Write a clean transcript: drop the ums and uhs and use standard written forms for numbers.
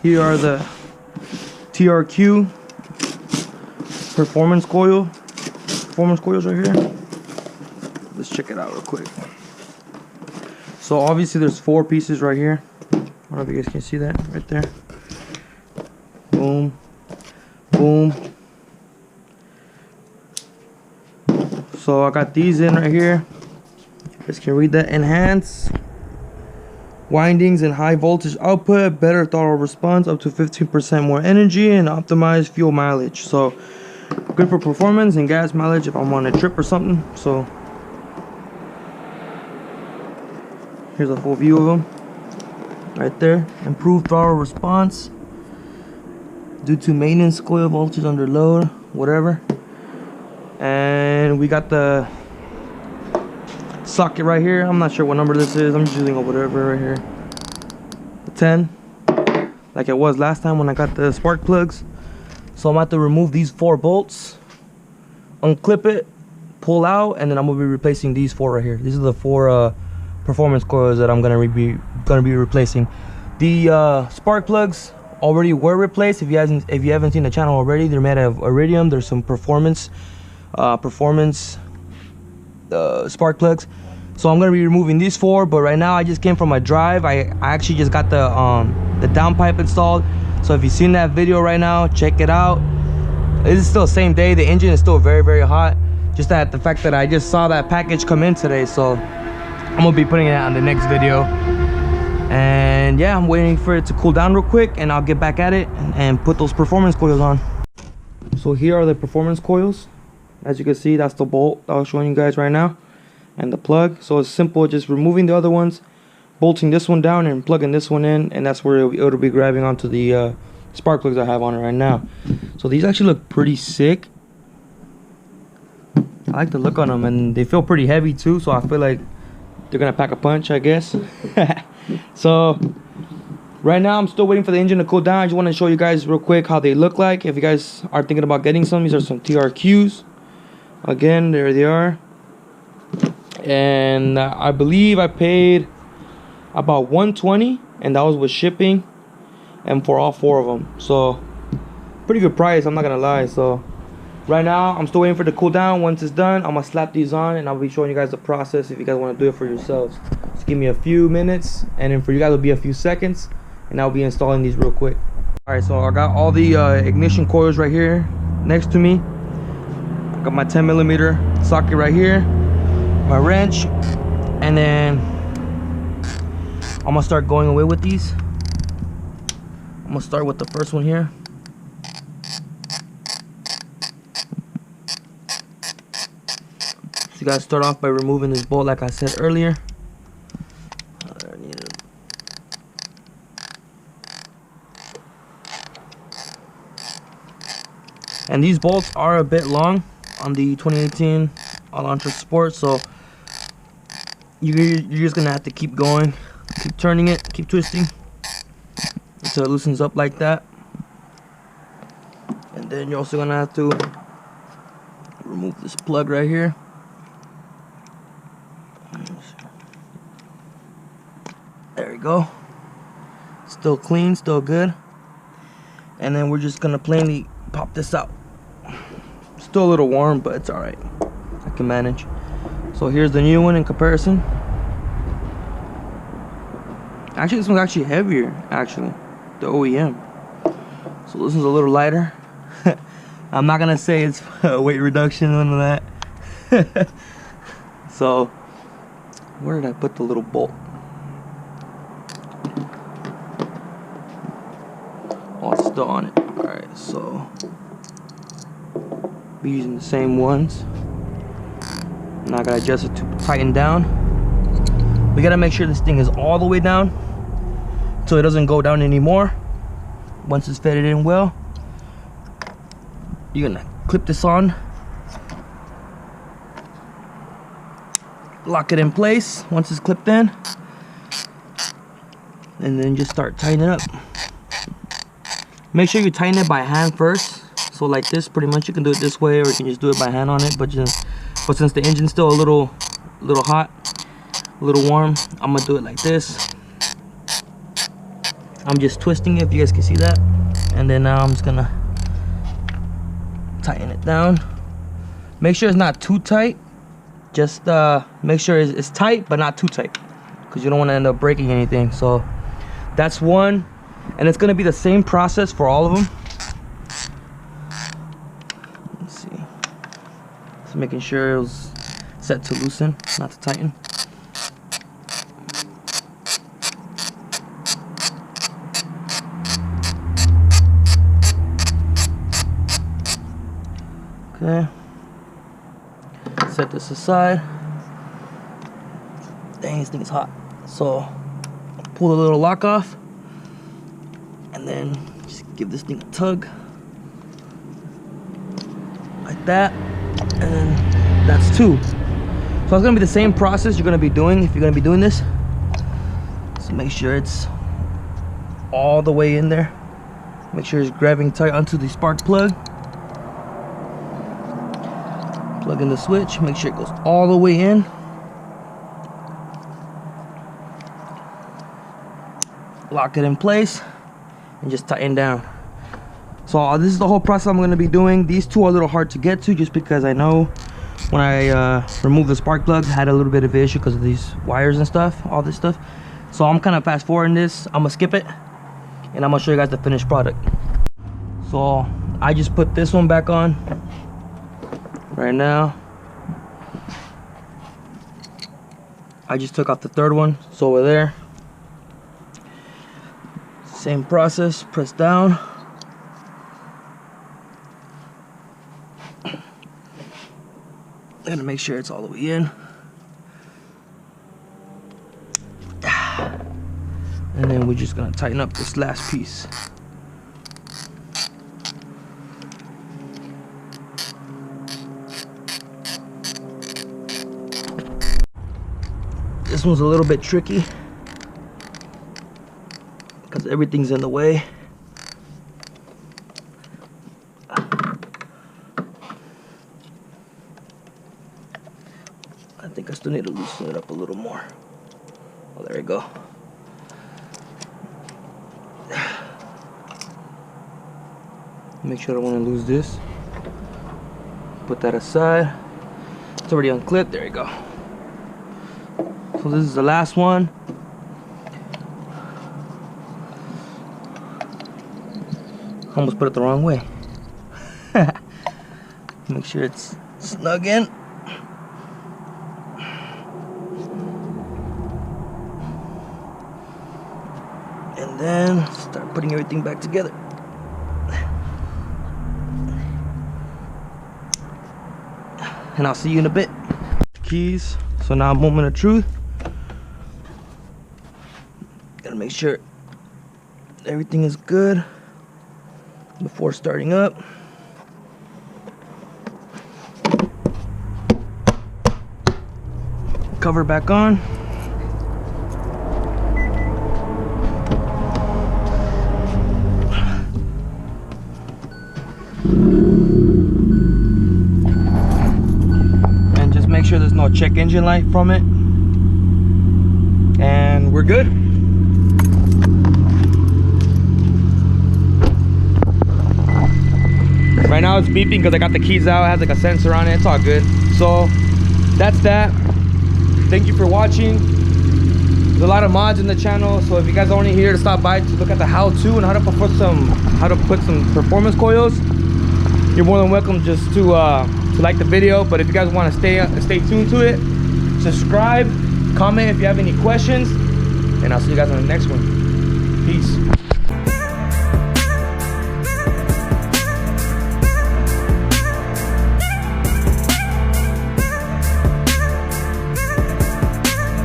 Here are the TRQ performance coils right here. Let's check it out real quick. So obviously there's 4 pieces right here. I don't know if you guys can see that right there. Boom, boom. So I got these in right here. You guys can read that. Enhance windings and high voltage output, better throttle response, up to 15% more energy, and optimized fuel mileage. So good for performance and gas mileage if I'm on a trip or something. So here's a full view of them right there. Improved throttle response due to maintenance coil voltage under load, whatever. And we got the socket right here. I'm not sure what number this is. I'm just using a whatever right here. The 10, like it was last time when I got the spark plugs. So I'm going to have to remove these 4 bolts, unclip it, pull out, and then I'm going to be replacing these 4 right here. These are the 4 performance coils that I'm going to be replacing. The spark plugs already were replaced. If you haven't seen the channel already, they're made of iridium. There's some performance spark plugs. So I'm gonna be removing these 4, but right now I just came from a drive. I actually just got the downpipe installed. So if you've seen that video right now, check it out. It is still the same day. The engine is still very, very hot. Just that the fact that I just saw that package come in today, so I'm gonna be putting it on the next video. And yeah, I'm waiting for it to cool down real quick, and I'll get back at it and put those performance coils on. So here are the performance coils. As you can see, that's the bolt that I was showing you guys right now, and the plug. So it's simple, just removing the other ones, bolting this one down and plugging this one in, and that's where it'll be grabbing onto the spark plugs I have on it right now. So these actually look pretty sick. I like the look on them, and they feel pretty heavy too, so I feel like they're gonna pack a punch, I guess. So right now I'm still waiting for the engine to cool down. I just want to show you guys real quick how they look like. If you guys are thinking about getting some, these are some TRQs. Again, there they are. And I believe I paid about $120, and that was with shipping, and for all 4 of them. So pretty good price, I'm not gonna lie. So right now I'm still waiting for it to cool down. Once it's done, I'm gonna slap these on, and I'll be showing you guys the process if you guys want to do it for yourselves. Just give me a few minutes, and then for you guys it'll be a few seconds, and I'll be installing these real quick. All right, so I got all the ignition coils right here next to me. Got my 10mm socket right here, my wrench, and then I'm gonna start going away with these. I'm gonna start with the first one here. So you gotta start off by removing this bolt like I said earlier. And these bolts are a bit long on the 2018 Elantra Sport, so you're just gonna have to keep going, keep turning it, keep twisting until it loosens up like that. And then you're also gonna have to remove this plug right here. There we go. Still clean, still good. And then we're just gonna plainly pop this out. Still a little warm, but it's alright. I can manage. So here's the new one in comparison. Actually, this one's actually heavier, actually. The OEM. So this one's a little lighter. I'm not gonna say it's weight reduction, none of that. So, where did I put the little bolt? Oh, it's still on it. Alright, so be using the same ones. Now I gotta adjust it to tighten down. We gotta make sure this thing is all the way down so it doesn't go down anymore. Once it's fitted in well, you're gonna clip this on, lock it in place once it's clipped in, and then just start tightening up. Make sure you tighten it by hand first. So like this, pretty much you can do it this way, or you can just do it by hand on it. But since the engine's still a little hot, a little warm, I'm gonna do it like this. I'm just twisting it, if you guys can see that. And then now I'm just gonna tighten it down. Make sure it's not too tight. Just make sure it's tight, but not too tight, because you don't want to end up breaking anything. So that's one. And it's gonna be the same process for all of them. Let's see. So making sure it was set to loosen, not to tighten. Okay. Set this aside. Dang, this thing is hot. So pull the little lock off, and then just give this thing a tug like that, and then that's two. So it's gonna be the same process you're gonna be doing if you're gonna be doing this. So make sure it's all the way in there. Make sure it's grabbing tight onto the spark plug. Plug in the switch, make sure it goes all the way in. Lock it in place and just tighten down. So this is the whole process I'm going to be doing. These two are a little hard to get to, just because I know when I removed the spark plugs, I had a little bit of an issue because of these wires and stuff, all this stuff. So I'm kind of fast forwarding this. I'm gonna skip it and I'm gonna show you guys the finished product. So I just put this one back on right now. I just took off the third one, so over there. Same process, press down. Gotta make sure it's all the way in. And then we're just gonna tighten up this last piece. This one's a little bit tricky because everything's in the way. I think I still need to loosen it up a little more. Oh, there we go. Make sure I don't want to lose this. Put that aside. It's already unclipped. There you go. So this is the last one. Almost put it the wrong way. Make sure it's snug in. And then start putting everything back together. And I'll see you in a bit. Keys. So now, moment of truth. Gotta make sure everything is good before starting up. Cover back on. And just make sure there's no check engine light from it. And we're good. Right now it's beeping because I got the keys out. It has like a sensor on it. It's all good. So that's that. Thank you for watching. There's a lot of mods in the channel, so if you guys are only here to stop by to look at the how-to and how to put some performance coils, you're more than welcome just to like the video. But if you guys want to stay tuned to it, subscribe, comment if you have any questions, and I'll see you guys on the next one. Peace.